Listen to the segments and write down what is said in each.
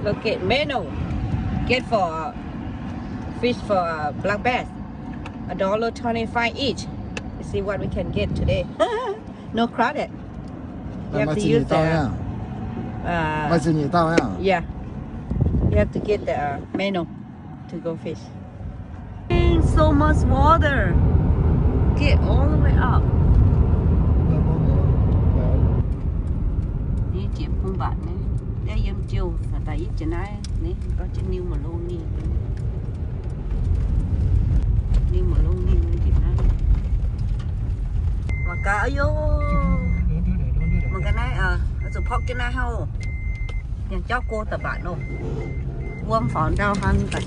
Look at menu. Get for fish for black bass. $1.25 each. Let's see what we can get today. No credit. You have to use the. Yeah. You have to get the menu to go fish. So much water. Get all the way up. Đi chiếm không bạn này. Đây em chiều và tại ít trên này này có trên new melones. New melones trên này. Mà cá vô. Mà cái này chụp phóc trên này hao. Yang cho cô tập bạn đâu. Warm phỏng đau hơn vậy.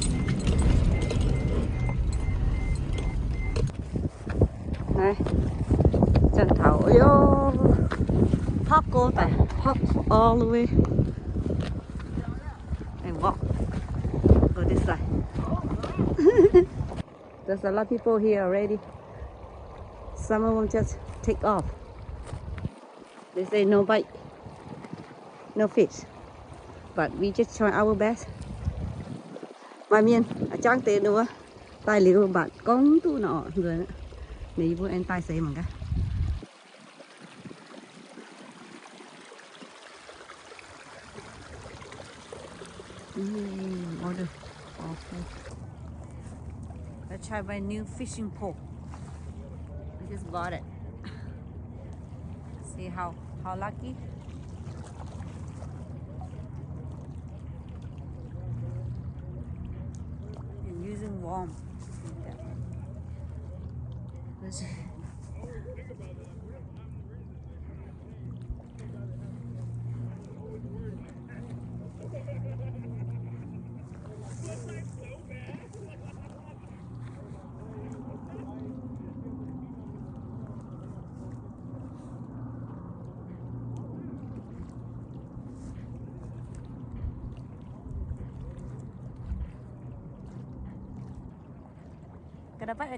Này. Chân thảo vô. Hop go there, hop all the way and walk. Go this side. There's a lot of people here already. Some of them just take off. They say no bite, no fish, but we just try our best. Mien, chẳng tiền nữa. Tài liệu bạn con tu nọ người nữa. Này vô anh tài xế mà cái. Order. Awful. Let's try my new fishing pole. I just bought it. See how lucky. And using worm.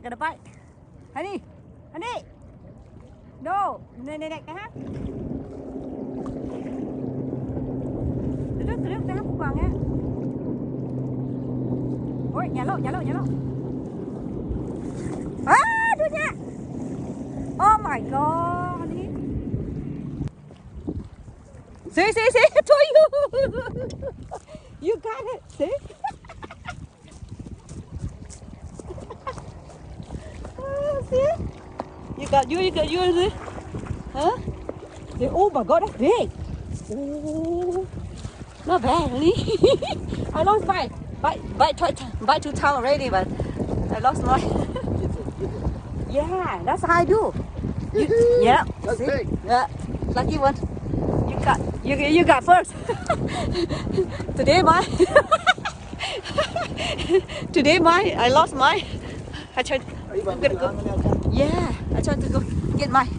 Get a bite. Honey. No. Này cái hát. Từ từ cái hát quàng á. Ôi, nhà lộ. À, đưa nha. Oh my god, honey. See, I told you. You got it, see? See? You got yours. Huh? Oh my god, that's big. Oh, not bad, honey. I lost bite to town already, but I lost mine. Yeah, that's how I do. Yeah, that's see? big. Yeah, lucky one. You got first. Today mine. I lost mine. I tried. I'm gonna go. Yeah, I tried to go get mine.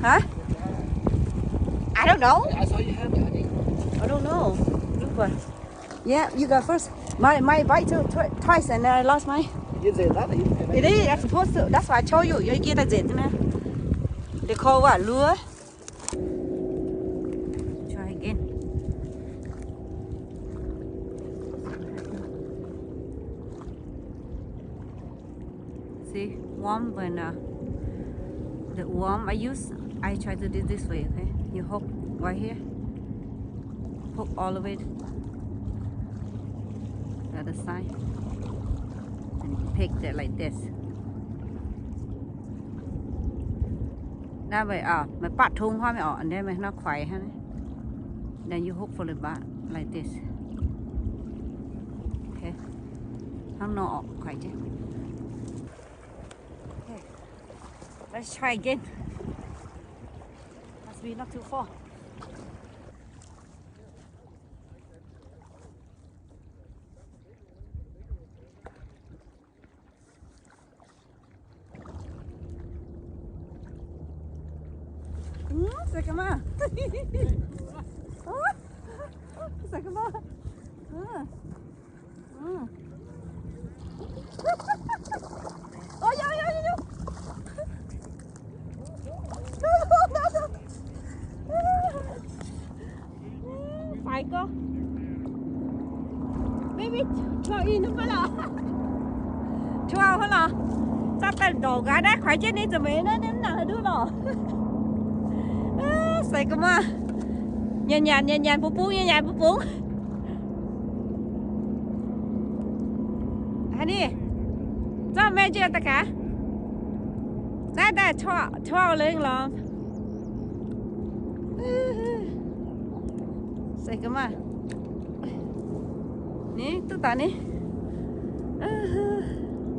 Huh? I don't know. I saw you have it, honey. I don't know. Look what. Yeah, you got first. My bite twice and then I lost mine. You did that? It is. I'm supposed to. That's why I told you. You get a zit, man. They call what? Lure. Try again. See, worm when the worm I try to do this way. Okay, you hook right here. Hook all the way to the other side. And you pick that like this. That way, my part thung hoa mày and then nó khỏe ha. Then you hook for the back like this. Okay. Không nó khỏe chứ. Okay. Let's try again. Must be not too far. Sakama. Sakama. Oh, yo. Phải cơ. Maybe 12 in không phải là 12 hả là sao ta đổ gà đá khỏi chết đi rồi mẹ nó đến nào đứa rồi xài cơ mà nhàn bú bú anh đi cho mẹ chưa tất cả đã cho lên lòng xài cơ mà nè tôi ta nè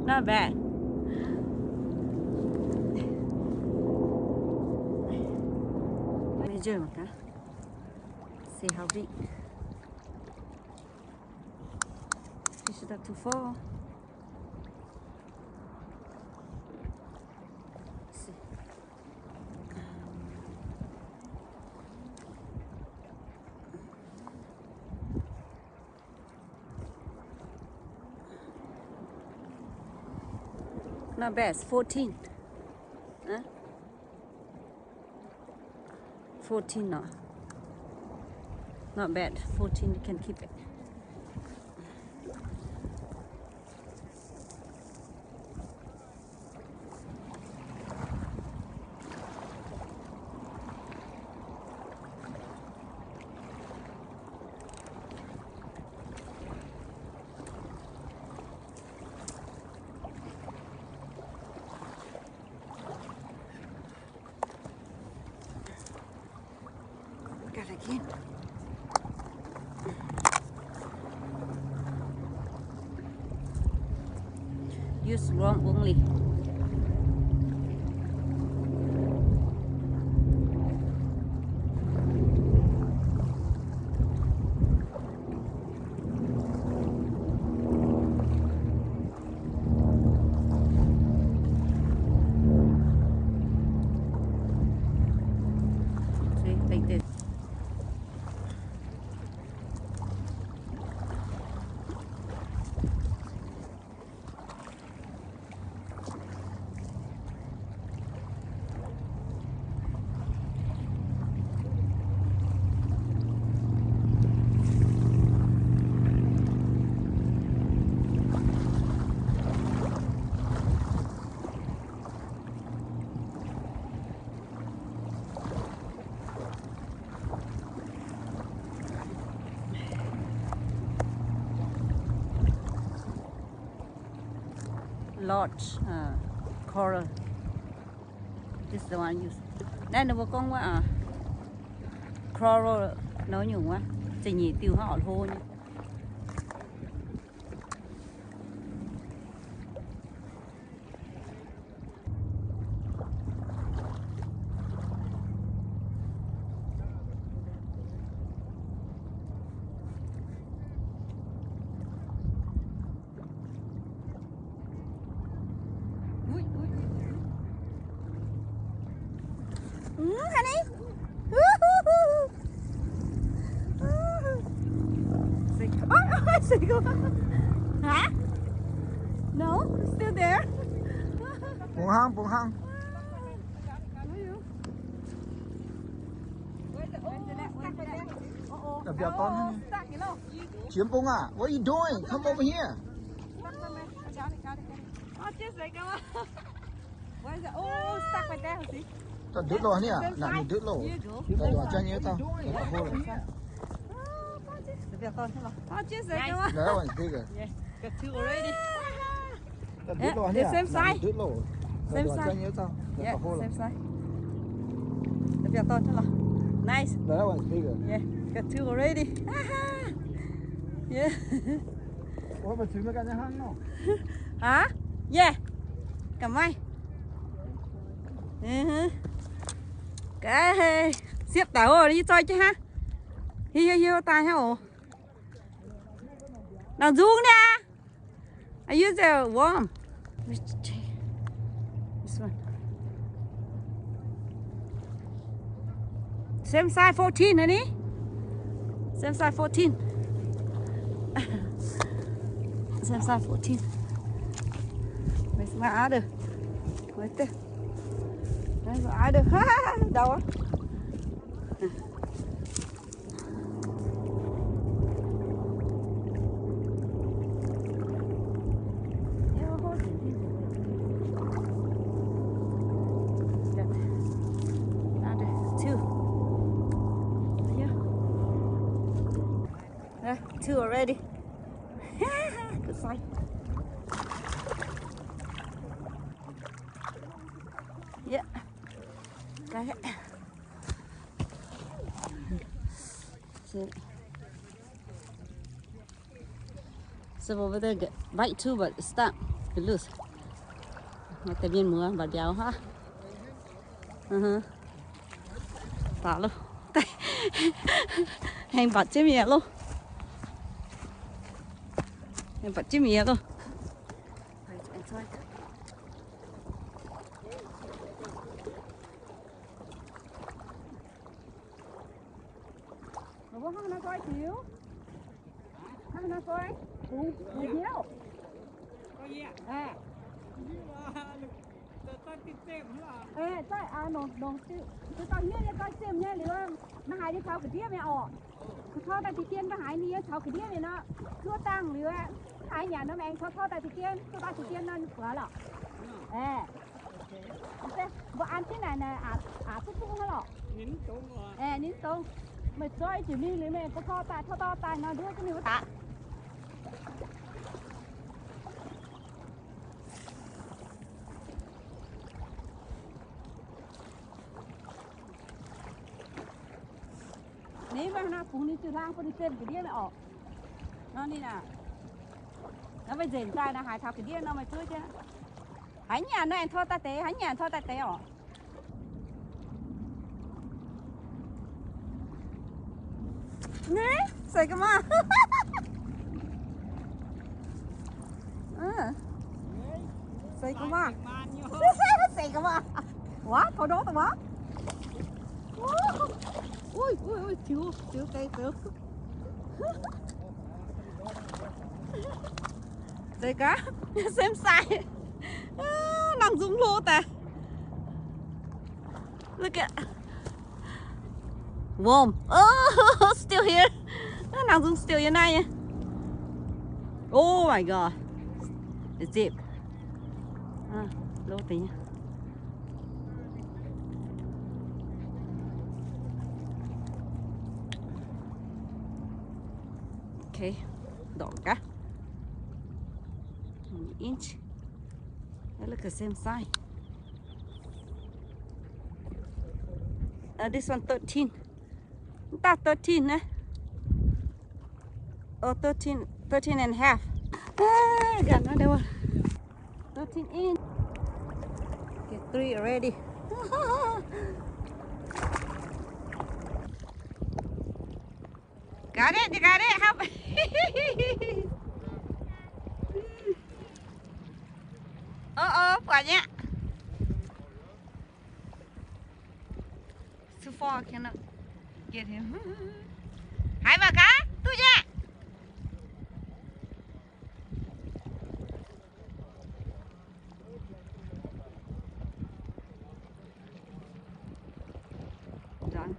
not bad. Measure một cái. See how big. This is too far. See. Not bad, 14. Huh? 14 no. Not bad, 14 you can keep it. Got again. Use wrong only. See, like this. Large coral. This is the one use. Đây nó con quá coral nó nhiều quá. Chỉ nhỉ tiêu họ thôi nhá. Honey. Hả? No, it's still there. Buông hăng. Đập vào con. Chiếm bông à? What are you doing? Come over here. Oh, stuck right there. See? Tao đứt lỗ nè, nãy đứt lỗ. Tao đòi cho nhớ tao. That one's bigger. Yeah, got two already. Tao đứt lỗ nè. Same size. Đứt lỗ. Tao đòi cho nhớ tao. Yeah, same size. Nice. That one's bigger. Yeah, got two already. Yeah. Ủa mà chìm nó cái hang nó. Hả? Yeah. Cầm mày. Cái xếp tàu rồi đi chơi chứ ha. Hiu ta hả ồ. Nào xuống nè. I use the worm. This one. Same size 14 honey. Same size 14. Same size 14. Where's my other? Right there. Đấy rồi ai được đâu á Two already. Good sight. Yeah. Got it. So over there get bite too, but stop. It loose. Mà tại viên mưa và béo ha. Tả luôn. Hành bật chứ mẹ luôn. Hành bật chứ mẹ luôn. Nó không nó coi chiếu. Nó coi. Chiếu. Có gì ạ? Nó tao nhớ coi xem nhé, nó hái đi tháo cái đĩa mẹ ọ, tháo tại thì tiên nó hái đi tháo cái đĩa này nó thua tăng rồi hái nhà nó mẹ tháo tại thì tiên, tháo tại thì tiên nó quá lọ, vợ ăn thế này này chút chút hết lọ, nín tông, mày chơi chỉ đi lấy mẹ có tháo tại nó đưa cho mình tạ. Nếu mà nó cũng đi từ lang đi trên cái đĩa này ọ, nó đi nào, nó phải dền ra nó hái tháo cái đĩa nó mày chơi chứ, hái nhà nó ăn thao ta té, hái nhà thao ta té ọ. Nè, say cái mà, say cái mà, say cái mà, quá thôi đó tao quá. Ui, thiếu cây thiếu. Đây cá, xem sai. Nàng dũng lô ta. Look at. Warm. Oh, still here. Nàng dũng still here này. Oh my god. It's deep. Lô tí nha. Okay, đỏ cá. An inch. They look the same size. This one 13. Not 13, eh? Oh, 13 and a half. I got another one. 13 inch. Okay, 3 already. Got it, you got it. Help. Quả nhá. Too far, I cannot get him. Hai bà cá, tôi nha. Done.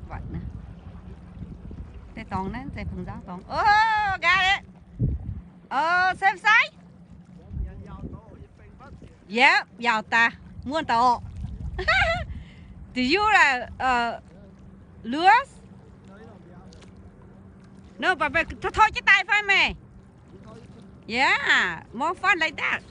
Vậy nè. Tay toàn đấy, tay phần giáo toàn. Oh, got it. Xem size. Yeah, giàu ta, muôn tàu. Do you là lures? No, but thôi cái tay phải mày. Yeah, more fun like that.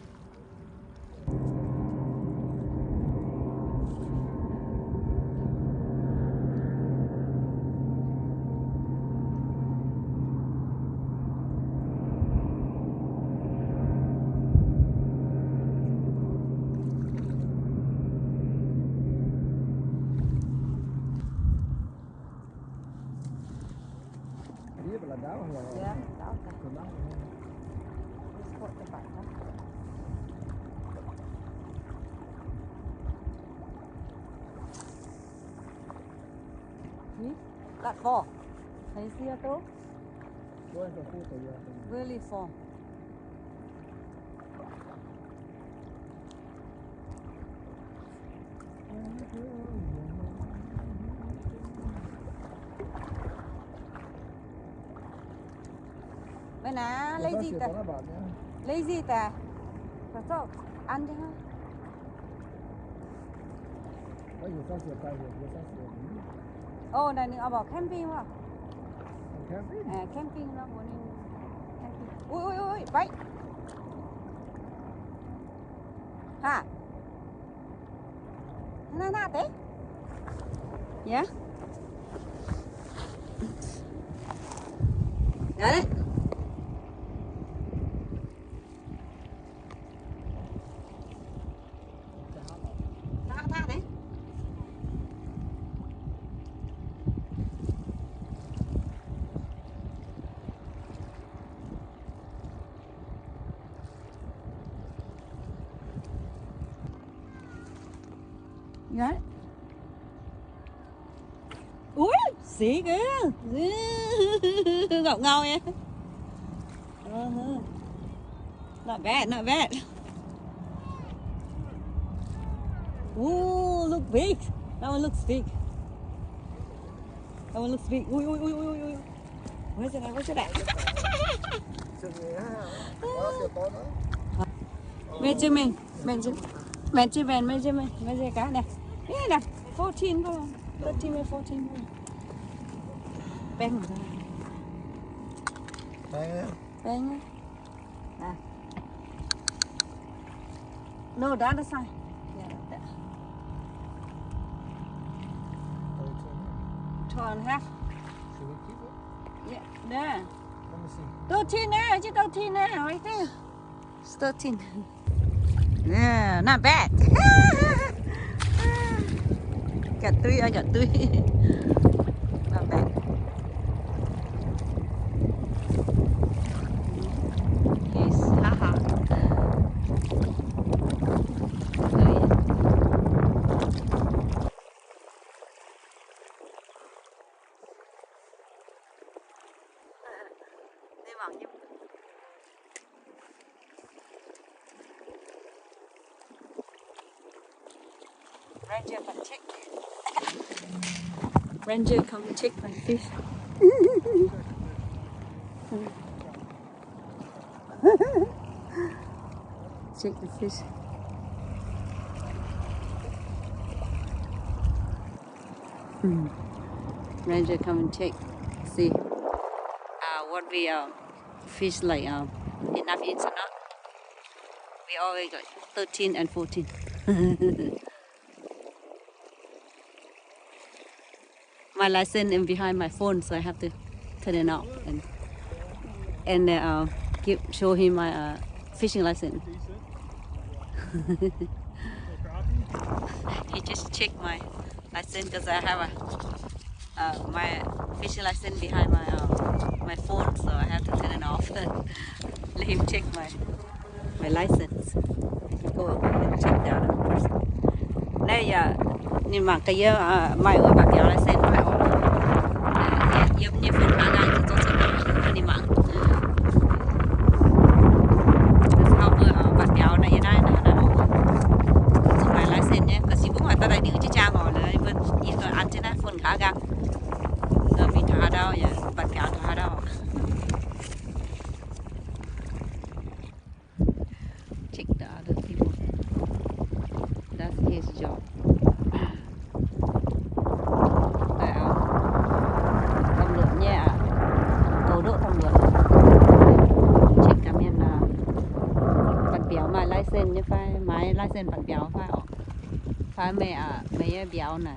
Got four. Can you see her too? Really four. Bên nào lấy gì ta? Lấy gì ta? Sao sao? Ăn đi ha. Oh, này nữa bảo camping mà. Camping? Camping nó muốn đi camping. Ui ui ui, vậy. Ha. Na thế. Yeah. Đấy. Tha đấy. Đấy. Ui, xí kìa. Ngậu ngâu nha. Not bad, not bad. Ooh, look big. That one looks big. That one looks big. Ui, ui, ui, ui, ui. Where's it at? Where's it at? Measurement, measure cá này. Đây nè, 14 thôi. 13 và 14 thôi. Bang rồi. Bang. À. No, the other side. Yeah, that. 12.5. Should we keep it? Yeah, there. Let me see. 13 there, just 13 there, right there. It's 13. Yeah, not bad. Got three, I got three. Not bad. Yes, haha. Ranger come check. Ranger come check my fish. Check the fish. Ranger come and check. See what we fish like enough inch or not. We always got 13 and 14. My license is behind my phone, so I have to turn it off and show him my fishing license. He just checked my license because I have my fishing license behind my phone, so I have to turn it off. Let him check my license. Go and check that out. Đây nhưng mà cái mai ở bạc kéo license phải ổn. Giống như phần ba ngày cho nó đi mạng. Sau ở bạc kéo này như này là ổn. Xong mai license nhé, cái gì cũng phải ta đây đứng chứ cha ngồiเลยbên nhìn rồi ăn chứ nè phần khá găng. Rồi mình thả đâu vậy, bạc kéo thả đâu. Check the other people. That's his job. Thông lượng nha, cầu độ thông lượng. Check cảm nhận là bản biểu mà license như phải máy license bản biểu phải mẹ biểu này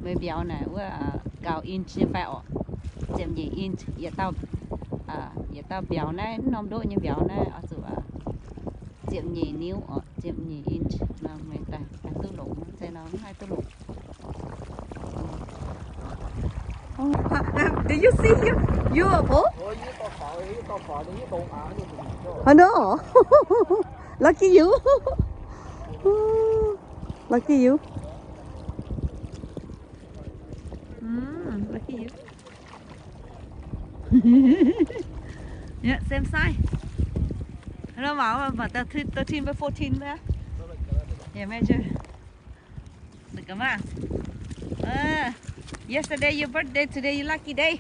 mẹ biểu này với cao inch như phải chậm gì inch giờ tao biểu này nôm độ như biểu này ở chỗ chậm nhì níu chậm nhì inch là mày ta tư lủng thế nó hai tư lủng. Do you see you oh? I know. Lucky you. Lucky you. Lucky you. Yeah, same size. Nó bảo mà 13 với 14 nữa. Yeah, measure. Được cảm ơn. Yesterday your birthday, today your lucky day.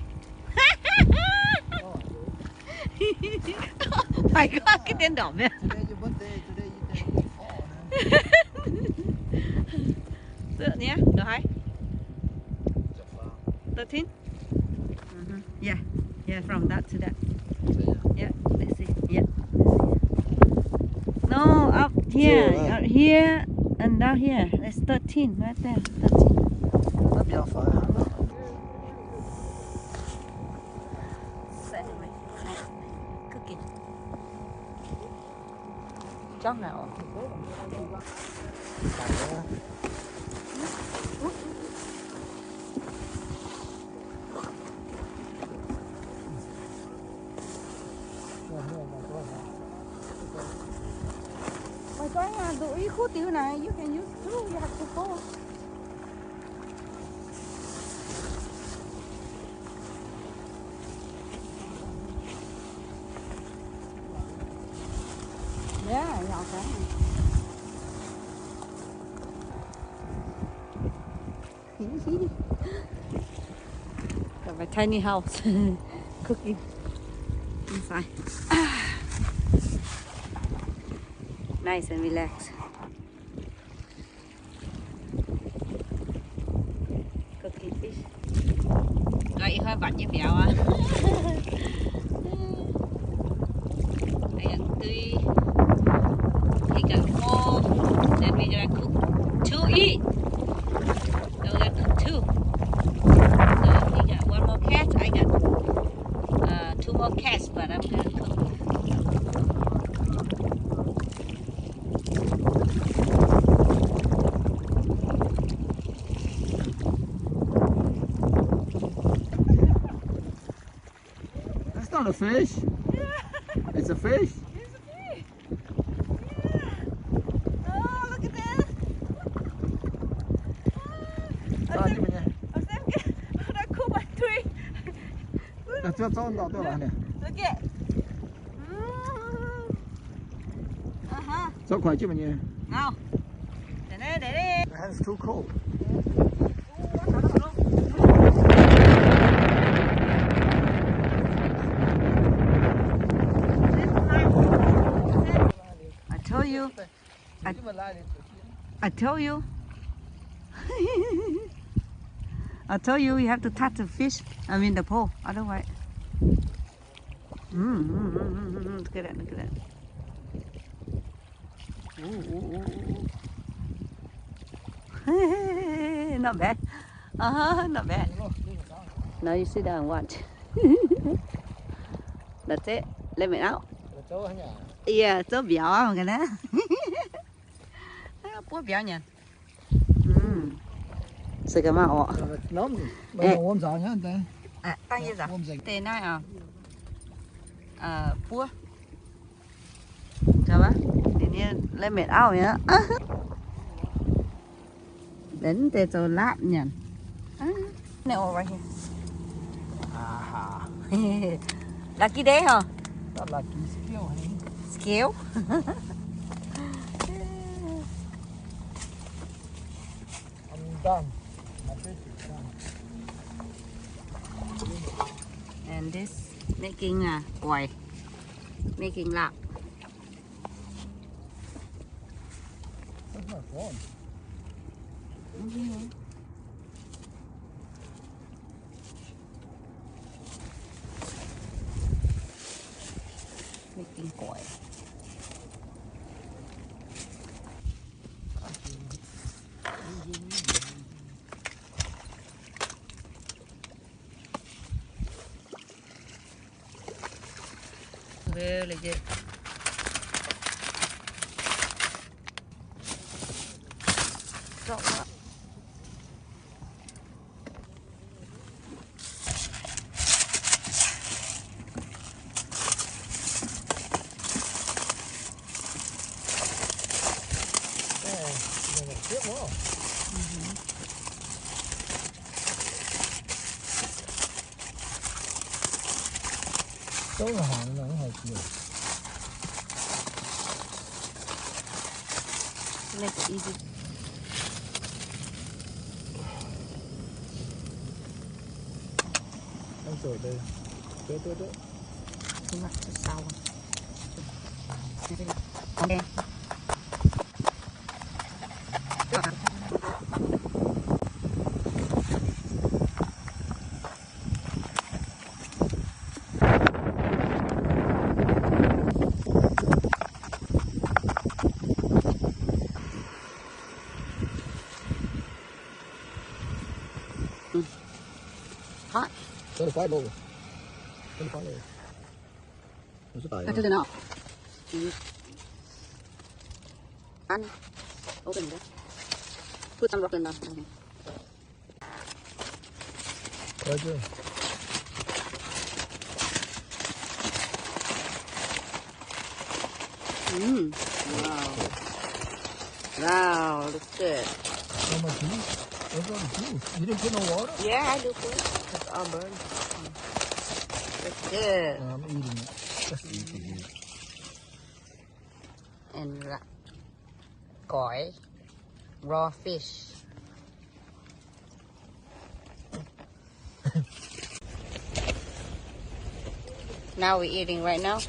Oh my God, cái tên đỏ vậy. Today your birthday, today you turn 4. Tựa nhé, được hay. 13? Yeah, yeah, from that to that. Yeah, let's see. Yeah. No, up here, out here, and down here. That's 13 right there. 13. 那比较烦。Cookie. Trong nào? Mày có đuổi hút tiêu này, you can use through, you have to go. Yeah, yeah, okay. Got my tiny house cooking inside. Nice and relaxed. Cooking fish. Rồi hơi bạch với mẹo à. I got 3. He got 4. Then we're gonna cook 2 each. So we're gonna cook 2. So he got 1 more catch. I got 2 more catch, but I'm gonna cook. That's not a fish. Yeah. It's a fish. It's a fish. Yeah. Oh, look at that. Cho chị mình nhé. Ở xem kìa. Nó cook by 3. Cho nó đâu rồi nè. Look at. Cho khỏe chị mình nhé. Nào. Để đây. The hand's too cold. I told you. I told you you have to touch the fish. I mean the pole. Otherwise. Look at that. Look at that. Ooh. Not bad. Not bad. Now you sit down and watch. That's it. Let me out. Yeah, chỗ béo mà cái đó. Bố béo nhỉ. Sự cảm ơn ạ. Nóng. Bây giờ ôm giò nhá anh ta. À, tăng như sao? Tên này bố. Chào bác. Để nhiên lên mệt áo nhá. Đến tên cho lát nhỉ. Này over here. Aha. Lucky day hả? Not lucky, skill, honey. Skill? I'm done. My fish is done. And this making quẩy, making lạc. That's not fun. Making quẩy. Very legit. Rộng quá. Số là hàng nó hơi nhiều. Make it easy. Anh rồi đây. Tới. Đúng rồi, sau. Okay. hot. 35 low. 35 low. It's I don't know. And open it. Put some rock in there. Right there. Wow. Wow, looks good. How much juice? Where's all the juice? You didn't put no water? Yeah, I do put. It's all burned. Looks good. I'm eating it. Let's eat it. And gỏi, raw fish. Now we're eating right now.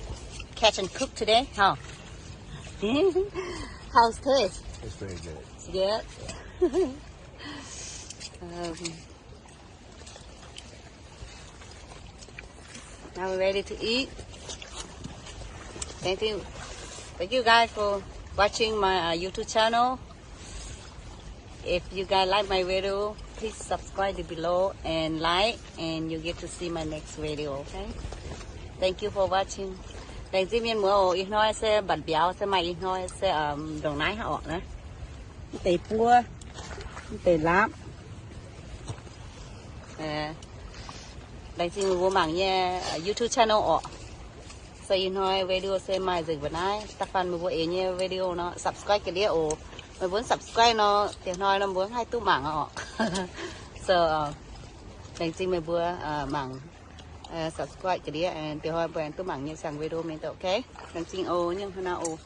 Catch and cook today. How? How's taste? It's very good. Good. Now we're ready to eat. Thank you guys for watching my YouTube channel. If you guys like my video, please subscribe below and like, and you get to see my next video. Okay? Thank you for watching. Thank you Mien mua ít nói sẽ bật béo sẽ mày ít nói sẽ đồng nái họ nữa. Tây pua, tây láp. Thank you mua mảng nha YouTube channel họ. Sẽ ít nói video sẽ mày dừng vào nái. Tác phần mua ấy nha video nó subscribe cái đĩa ồ. Mình muốn subscribe nó tiếng nói nó muốn hai tu mảng họ. So thank you mua mảng subscribe cái đĩa and tiếng nói tu mảng như sang video mình ok. Thank you ô nhưng nào ô.